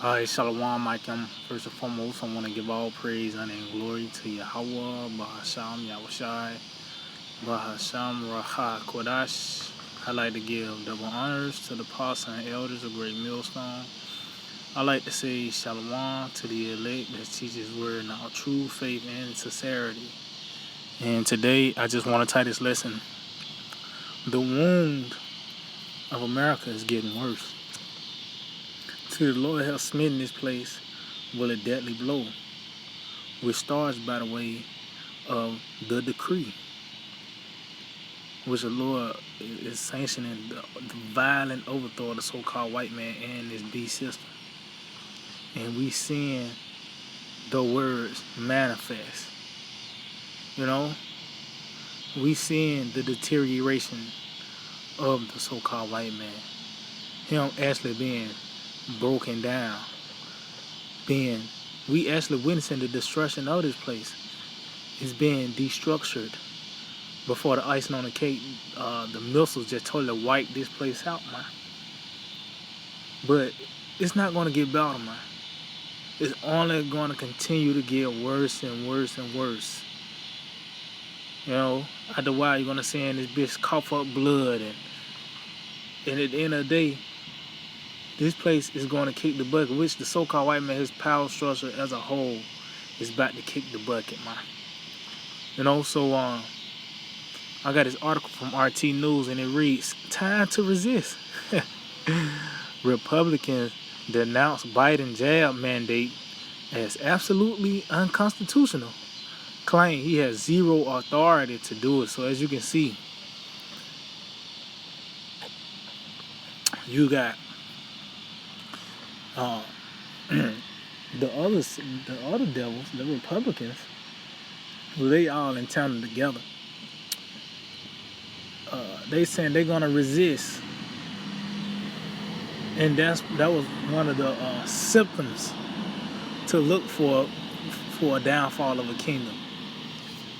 Alright, Shalom, Micah. First and foremost, I want to give all praise, honor, and glory to Yahweh, Bahasham, Yahushai, Bahasham, Raha, Kodash. I like to give double honors to the apostles and elders of Great Millstone. I like to say Shalom to the elect that teaches word in all true faith and sincerity. And today, I just want to tie this lesson. The wound of America is getting worse. Till the Lord has smitten this place with a deadly blow, which starts by the way of the decree, which the Lord is sanctioning the violent overthrow of the so-called white man and this beast system. And we seeing the words manifest. You know, we seeing the deterioration of the so-called white man. Him actually being broken down. We actually witnessing the destruction of this place. It's being destructured. Before the icing on the cake, the missiles just totally wiped this place out, man. But it's not going to get better, man. It's only going to continue to get worse and worse and worse. You know, after a while, you're going to see this bitch cough up blood. And at the end of the day, this place is going to kick the bucket, which the so-called white man, his power structure as a whole, is about to kick the bucket, man. You know, so I got this article from RT News, and it reads, "Time to resist." Republicans denounce Biden jab mandate as absolutely unconstitutional, claim he has zero authority to do it. So as you can see, you got the other devils, the Republicans, well, they all in tandem together. They saying they're gonna resist, and that was one of the symptoms to look for a downfall of a kingdom.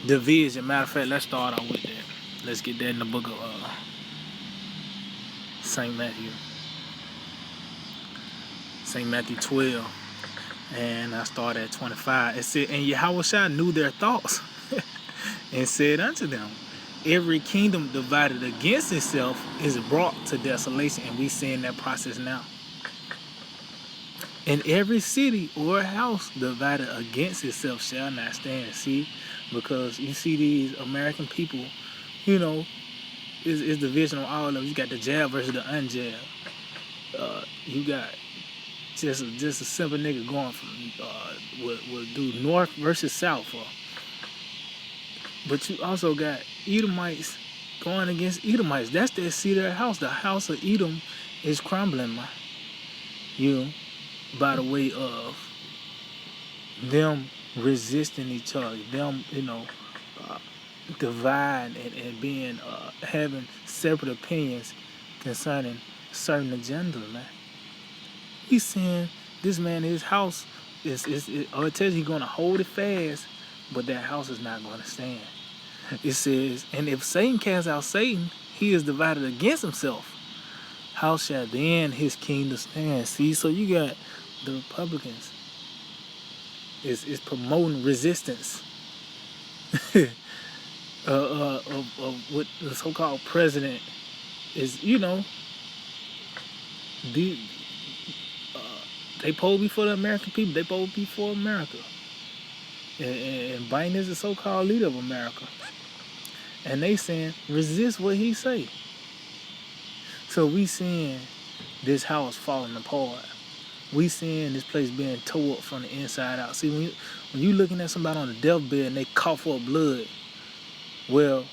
Division. Matter of fact, let's start out with that. Let's get that in the book of St. Matthew 12, and I start at 25. It said, "And Yahushua knew their thoughts, and said unto them, Every kingdom divided against itself is brought to desolation." And we seeing that process now. "And every city or house divided against itself shall not stand." See, because you see these American people, you know, is division on all of them. You got the jab versus the unjab. You got just a simple nigga going from will do north versus south. But you also got Edomites going against Edomites. That's their seat of their house. The house of Edom is crumbling, man. You know, by the way of them resisting each other, them, divide and being having separate opinions concerning certain agendas, man. He's saying this man, his house it tells you he's gonna hold it fast, but that house is not gonna stand. It says, "And if Satan casts out Satan, he is divided against himself. How shall then his kingdom stand?" See, so you got the Republicans is promoting resistance of what the so-called president is. You know, they supposed to be for the American people. They supposed to be for America. And Biden is the so-called leader of America. And they saying, resist what he say. So we seeing this house falling apart. We seeing this place being tore up from the inside out. See, when you looking at somebody on the deathbed and they cough up blood, well,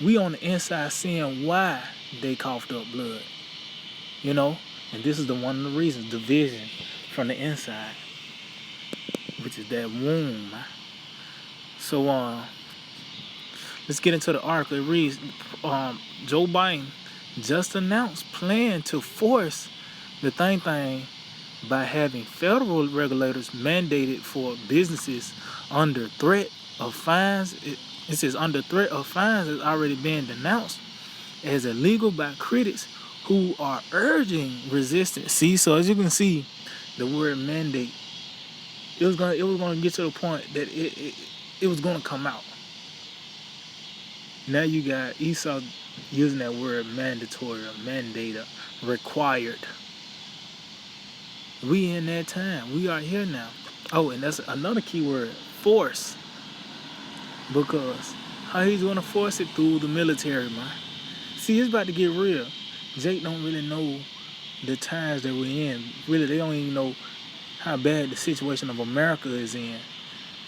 we on the inside seeing why they coughed up blood. You know? And this is one of the reasons, division from the inside, which is that wound. So let's get into the article. It reads, Joe Biden just announced plan to force the thing by having federal regulators mandated for businesses under threat of fines. It says under threat of fines has already been denounced as illegal by critics who are urging resistance. See, so as you can see, the word mandate, it was gonna get to the point that it was gonna come out. Now you got Esau using that word mandatory or mandate or required. We in that time. We are here now. Oh, and that's another key word, force. Because how he's gonna force it through the military, man. See, it's about to get real. Jake don't really know the times that we're in. Really, they don't even know how bad the situation of America is in.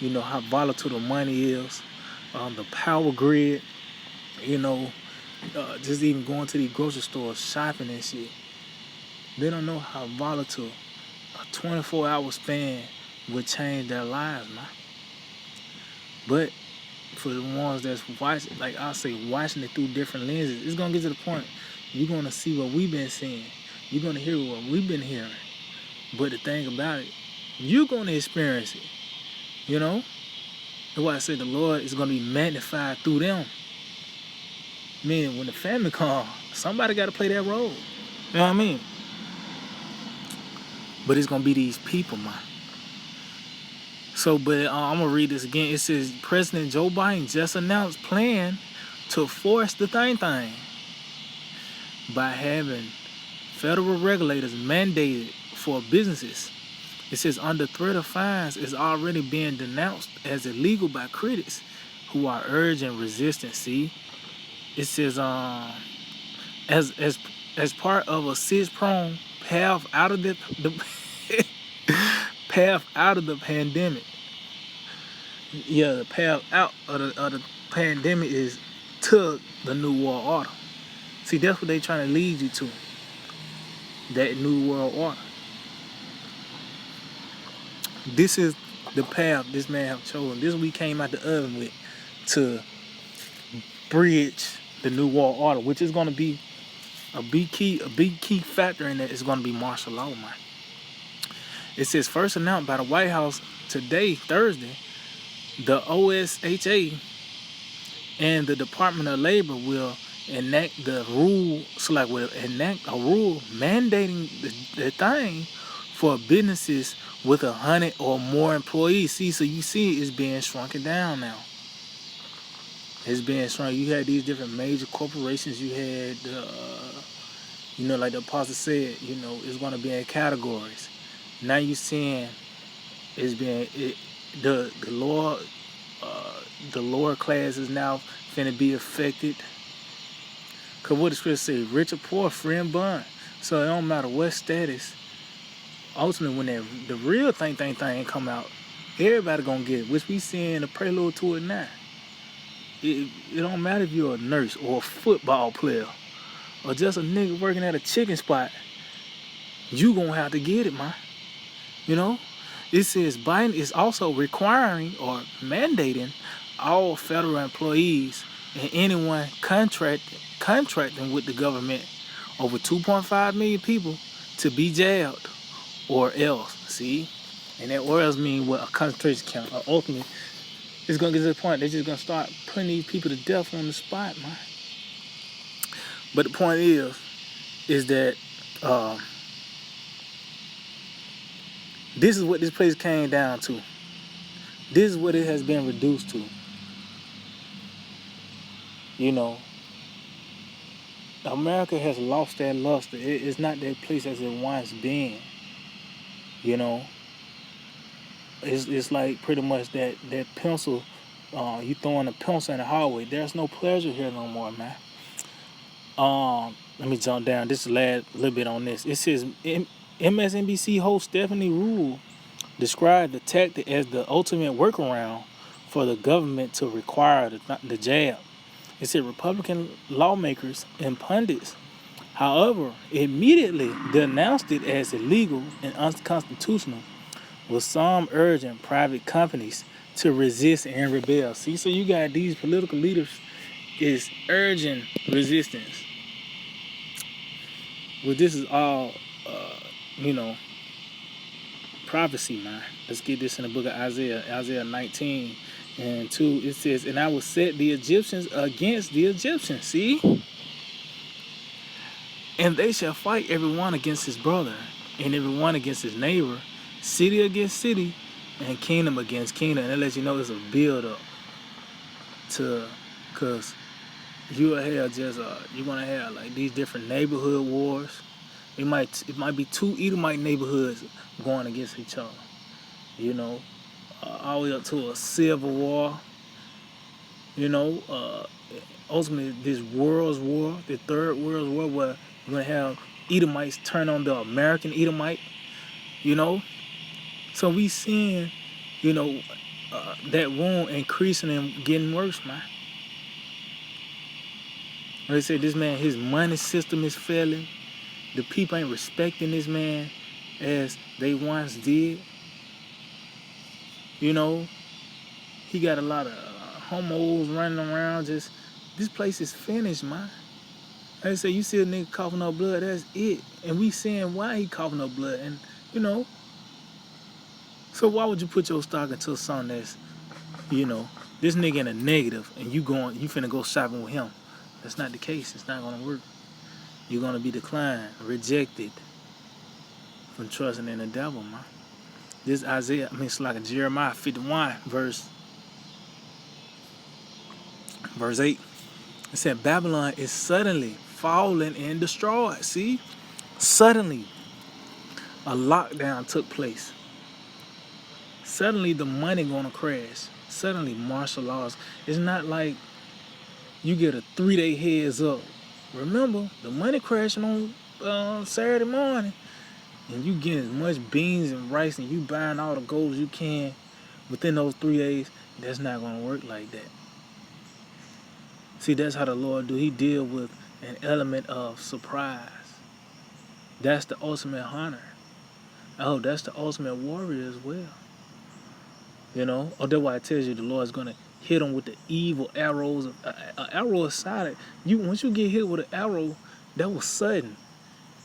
You know, how volatile the money is, the power grid, you know, just even going to these grocery stores, shopping and shit. They don't know how volatile a 24-hour span would change their lives, man. But for the ones that's watching, like I say, watching it through different lenses, it's gonna get to the point you're gonna see what we've been seeing. You're gonna hear what we've been hearing. But the thing about it, you're gonna experience it. You know? That's why I say the Lord is gonna be magnified through them. Meaning when the family comes, somebody gotta play that role. You know what I mean? But it's gonna be these people, man. So, but I'm gonna read this again. It says President Joe Biden just announced plan to force the thing by having federal regulators mandated for businesses. It says under threat of fines is already being denounced as illegal by critics who are urging resistance. See, it says as part of a six-pronged path out of the path out of the pandemic. Yeah, the path out of the pandemic is to the New World Order. See, that's what they're trying to lead you to. That New World Order. This is the path this man have chosen. This we came out the oven with to bridge the New World Order, which is going to be a big key factor in that is going to be martial law, man. It says first announced by the White House today, Thursday, the OSHA and the Department of Labor will enact the rule, will enact a rule mandating the thing for businesses with 100 or more employees. See, so you see it's being shrunken down now. It's being shrunk. You had these different major corporations. You had, like the apostle said, it's going to be in categories. Now you're seeing it's being the lower class is now finna be affected. Cause what the scripture say, rich or poor, free and bond. So it don't matter what status. Ultimately, when the real thing come out, everybody gonna get it, which we seeing a prelude to it now. It don't matter if you're a nurse or a football player or just a nigga working at a chicken spot. You gonna have to get it, man. It says Biden is also requiring or mandating all federal employees and anyone contracting with the government, over 2.5 million people, to be jailed or else. See? And that or else means what? A concentration camp. Ultimately, it's going to get to the point they're just going to start putting these people to death on the spot, man. But the point is that this is what this place came down to. This is what it has been reduced to. America has lost that luster. It's not that place as it once been. It's like pretty much that pencil. You throwing a pencil in the hallway. There's no pleasure here no more, man. Let me jump down. This last little bit on this. It says MSNBC host Stephanie Ruhle described the tactic as the ultimate workaround for the government to require the jab. It said Republican lawmakers and pundits, however, immediately denounced it as illegal and unconstitutional, with some urging private companies to resist and rebel. See, so you got these political leaders is urging resistance. Well, this is all, prophecy, man. Let's get this in the book of Isaiah 19 and 2. It says, and I will set the Egyptians against the Egyptians. See? And they shall fight every one against his brother, and every one against his neighbor, city against city, and kingdom against kingdom. And it lets you know it's a build up to, cause you will have just you're gonna have like these different neighborhood wars. It might be two Edomite neighborhoods going against each other. You know, all the way up to a civil war. You know, ultimately this world's war, the third world's war, where you're gonna have Edomites turn on the American Edomite. You know, so we seeing, you know, that wound increasing and getting worse, man. Like I said, this man, his money system is failing. The people ain't respecting this man as they once did. You know, he got a lot of homos running around. Just, this place is finished, man. Like I said, you see a nigga coughing up blood, that's it. And we seeing why he coughing up blood. And, you know, so why would you put your stock into something that's, you know, this nigga in a negative and you finna go shopping with him? That's not the case. It's not gonna work. You're gonna be declined, rejected from trusting in the devil, man. This it's like Jeremiah 51, verse 8. It said, Babylon is suddenly fallen and destroyed. See? Suddenly, a lockdown took place. Suddenly, the money gonna crash. Suddenly, martial laws. It's not like you get a 3-day heads up. Remember, the money crashing on Saturday morning, and you get as much beans and rice, and you buying all the gold you can within those 3 days. That's not gonna work like that. See, that's how the Lord do. He deal with an element of surprise. That's the ultimate hunter. Oh, that's the ultimate warrior as well. You know, that's why it tells you the Lord's gonna hit them with the evil arrows. An arrow aside, once you get hit with an arrow, that was sudden.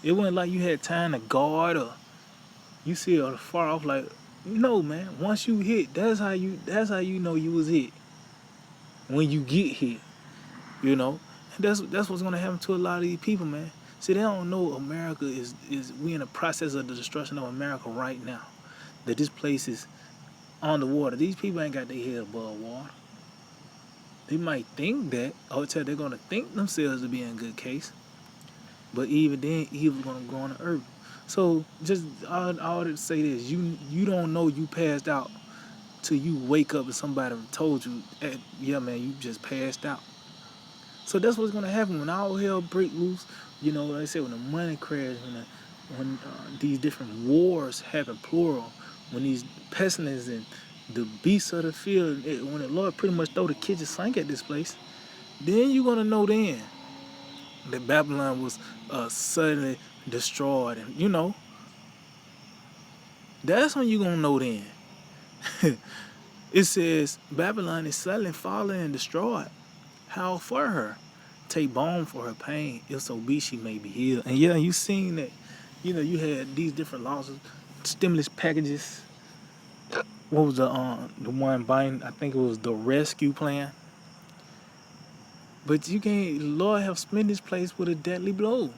It wasn't like you had time to guard or you see it far off. Like, no, man. Once you hit, that's how you know you was hit. When you get hit, you know, and that's what's gonna happen to a lot of these people, man. See, they don't know America is we in the process of the destruction of America right now. That this place is on the water. These people ain't got their head above water. They might think that, or they're gonna think themselves to be in good case, but even then, evil's gonna go on the earth. So just all to say this: you don't know you passed out till you wake up and somebody told you, yeah, man, you just passed out. So that's what's gonna happen when all hell break loose. You know, like I said, when the money crash, when these different wars happen, plural, when these pestilence and the beasts of the field, when the Lord pretty much throw the kitchen sink at this place, then you're gonna know then that Babylon was suddenly destroyed, and you know, that's when you're gonna know then. It says Babylon is suddenly fallen and destroyed. How for her? Take balm for her pain, if so be she may be healed. And yeah, you seen that, you know, you had these different losses, stimulus packages. What was the one buying? I think it was the rescue plan. But you can't, Lord have split this place with a deadly blow.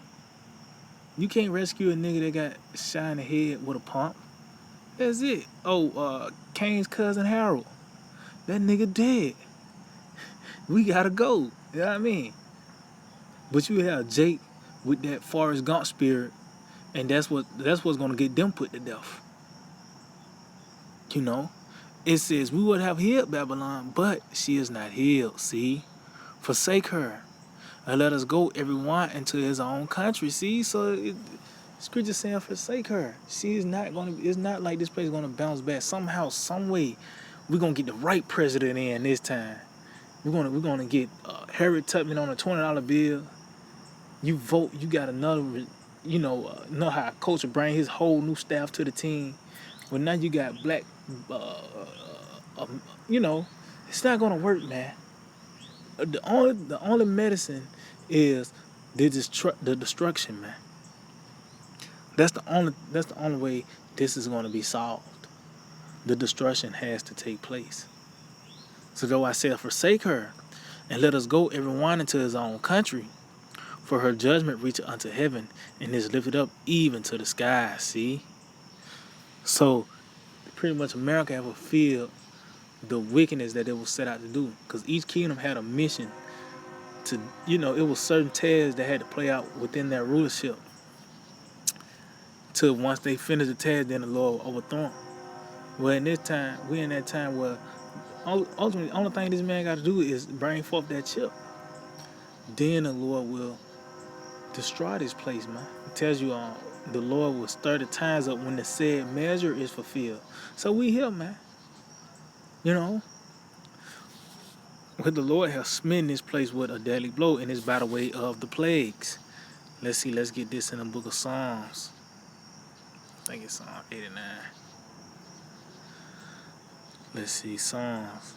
You can't rescue a nigga that got shot in the head with a pump. That's it. Oh, Cain's cousin Harold. That nigga dead. We gotta go. You know what I mean? But you have Jake with that Forrest Gump spirit, and that's what's gonna get them put to death. You know? It says we would have healed Babylon, but she is not healed. See? Forsake her. And let us go everyone into his own country. See? So Scripture saying forsake her. She is not gonna, it's not like this place is gonna bounce back. Somehow, some way, we're gonna get the right president in this time. We're gonna get Harriet Tubman on a $20 bill. You vote, you got another, you know how Coach will bring his whole new staff to the team. But now you got black, you know, it's not gonna work, man. The only medicine is the destruction, man. That's the only way this is gonna be solved. The destruction has to take place. So though I said forsake her, and let us go everyone into his own country. For her judgment reacheth unto heaven, and is lifted up even to the sky. See? So pretty much America have fulfilled the wickedness that it was set out to do. Because each kingdom had a mission to, it was certain tasks that had to play out within their rulership. Till once they finish the task, then the Lord will overthrow them. Well, in this time, we're in that time where ultimately the only thing this man got to do is bring forth that chip. Then the Lord will destroy this place, man. It tells you the Lord will stir the times up when the said measure is fulfilled. So we here, man. But the Lord has smitten this place with a deadly blow, and it's by the way of the plagues. Let's get this in the book of Psalms. I think it's Psalm 89. Let's see, Psalms.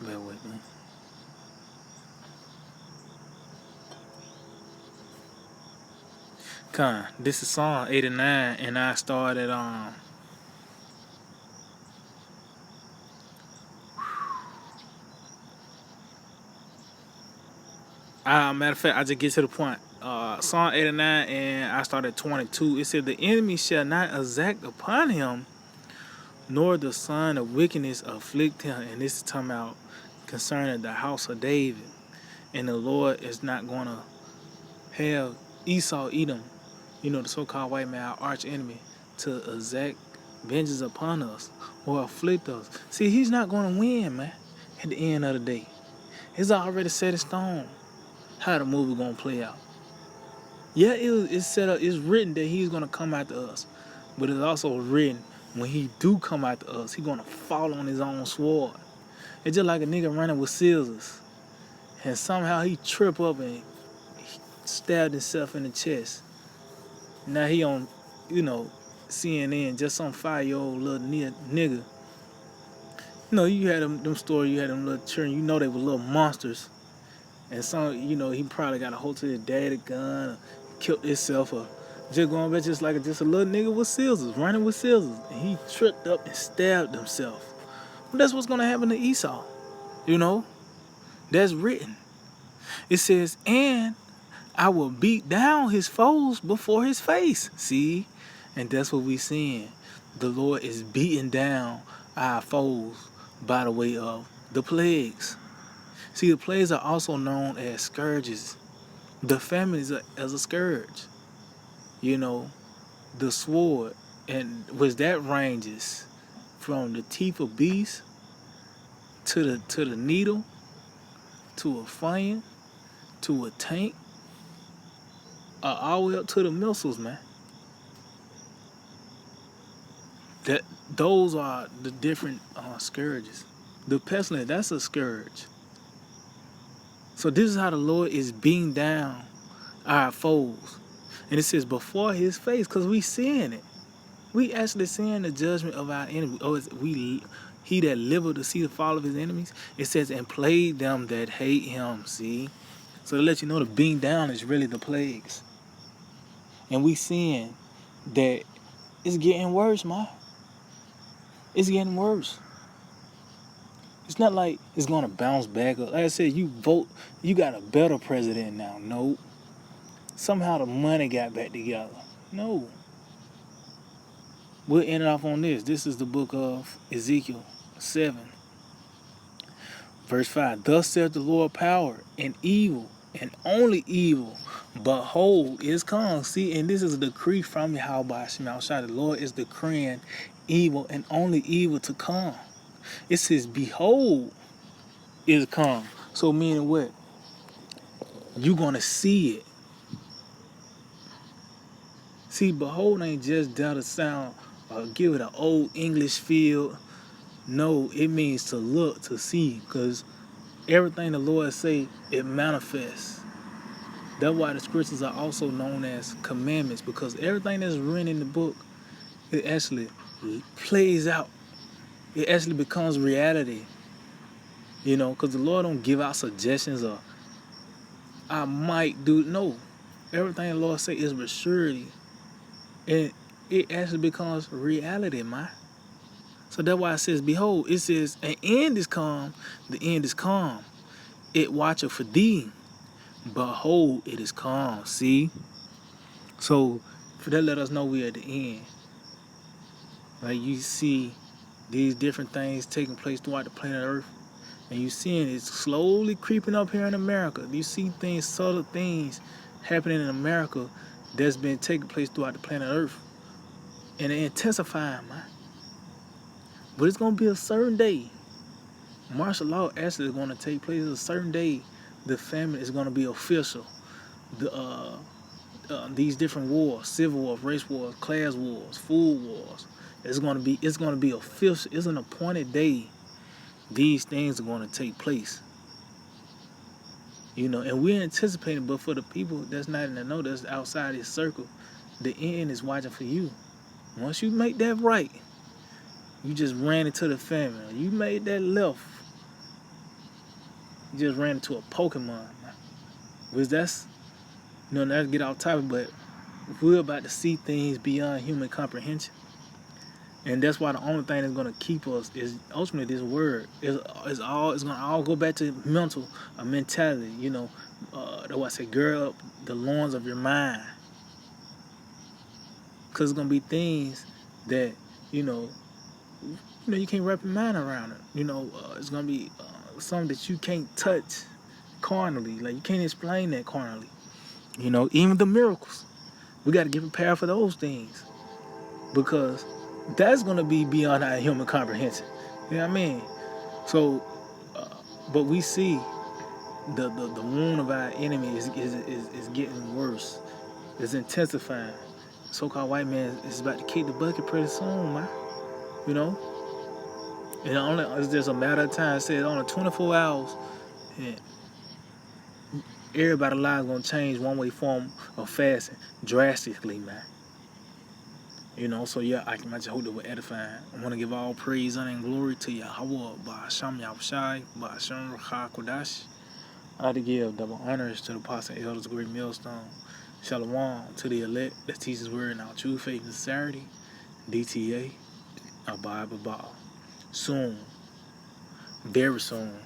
Bear with me. This is Psalm 89, and I started matter of fact, I just get to the point. Psalm 89, and I started 22. It said, the enemy shall not exact upon him, nor the son of wickedness afflict him. And this is talking about concerning the house of David. And the Lord is not going to have Esau, Edom, the so-called white man, our arch enemy, to exact vengeance upon us or afflict us. See, he's not going to win, man, at the end of the day. It's already set in stone how the movie going to play out. Yeah, it's set up, it's written that he's going to come after us. But it's also written when he do come after us, he's going to fall on his own sword. It's just like a nigga running with scissors. And somehow he trip up and he stabbed himself in the chest. Now he on, CNN, just some 5-year-old little nigga. You had them stories, you had them little children, they were little monsters. And some, he probably got a hold of his daddy gun, or killed himself, or just going back just a little nigga with scissors, running with scissors. And he tripped up and stabbed himself. Well, that's what's going to happen to Esau. That's written. It says, and I will beat down his foes before his face. See? And that's what we seeing. The Lord is beating down our foes by the way of the plagues. See, the plagues are also known as scourges. The famine is as a scourge. The sword, and which that ranges from the teeth of beasts to the needle, to a fan, to a tank, all the way up to the missiles, man. Those are the different scourges. The pestilence, that's a scourge. So this is how the Lord is beating down our foes. And it says before his face, because we seeing it. We actually seeing the judgment of our enemy. He that liveth to see the fall of his enemies. It says, and plague them that hate him. See? So to let you know, the beating down is really the plagues. And we seeing that it's getting worse, man. It's getting worse. It's not like it's going to bounce back. Like I said, you got a better president now. No. Somehow the money got back together. No. We'll end it off on this. This is the book of Ezekiel 7. Verse 5. Thus saith the Lord power and evil, and only evil, behold, is come. See, and this is a decree from Yahweh Shema Shai. The Lord is decreeing evil and only evil to come. It says, behold, is come. So meaning what? You're going to see it. See, behold ain't just down to sound or give it an old English feel. No, it means to look, to see, because everything the Lord say, it manifests. That's why the scriptures are also known as commandments, because everything that's written in the book, it actually plays out. It actually becomes reality. Because the Lord don't give out suggestions or I might do. No. Everything the Lord say is with surety. And it actually becomes reality, man. So that's why it says, behold, it says, an end is come, the end is come. It watcheth for thee. Behold, it is calm. See? So, for that, let us know we at the end. Like, you see these different things taking place throughout the planet Earth. And you seeing it slowly creeping up here in America. You see things, subtle things happening in America that's been taking place throughout the planet Earth. And it intensifying, man. But it's going to be a certain day. Martial law actually is going to take place. A certain day, the famine is going to be official. These different wars, civil wars, race wars, class wars, food wars, it's going to be official. It's an appointed day. These things are going to take place. You know, and we're anticipating, but for the people that's not in the know, that's outside this circle, the end is watching for you. Once you make that right, you just ran into the famine. You made that left, you just ran into a Pokemon. Which that's, you know, not to get off topic, but we're about to see things beyond human comprehension. And that's why the only thing that's going to keep us is ultimately this word. It's going to all go back to mental, a mentality. You know, that's why I say, gird up the loins of your mind. Because it's going to be things that, you know, you can't wrap your mind around it. You know, it's going to be something that you can't touch carnally. Like, you can't explain that carnally. You know, even the miracles. We got to get prepared for those things. Because that's going to be beyond our human comprehension. You know what I mean? So, but we see the wound of our enemy is getting worse. It's intensifying. So-called white man is about to kick the bucket pretty soon, man. You know? And it's just a matter of time. It says only 24 hours, and everybody's lives going to change one way form of fasting drastically, man. You know, so yeah, I can just hope that we're edifying. I want to give all praise, honor, and glory to Yahweh, Ba'asham Yahushai, Ba'asham Ruach HaKodesh. I like to give double honors to the apostle and elders, great millstone. Shalom to the elect that teaches word in our true faith and sincerity. DTA, Abba Baba. Soon, very soon.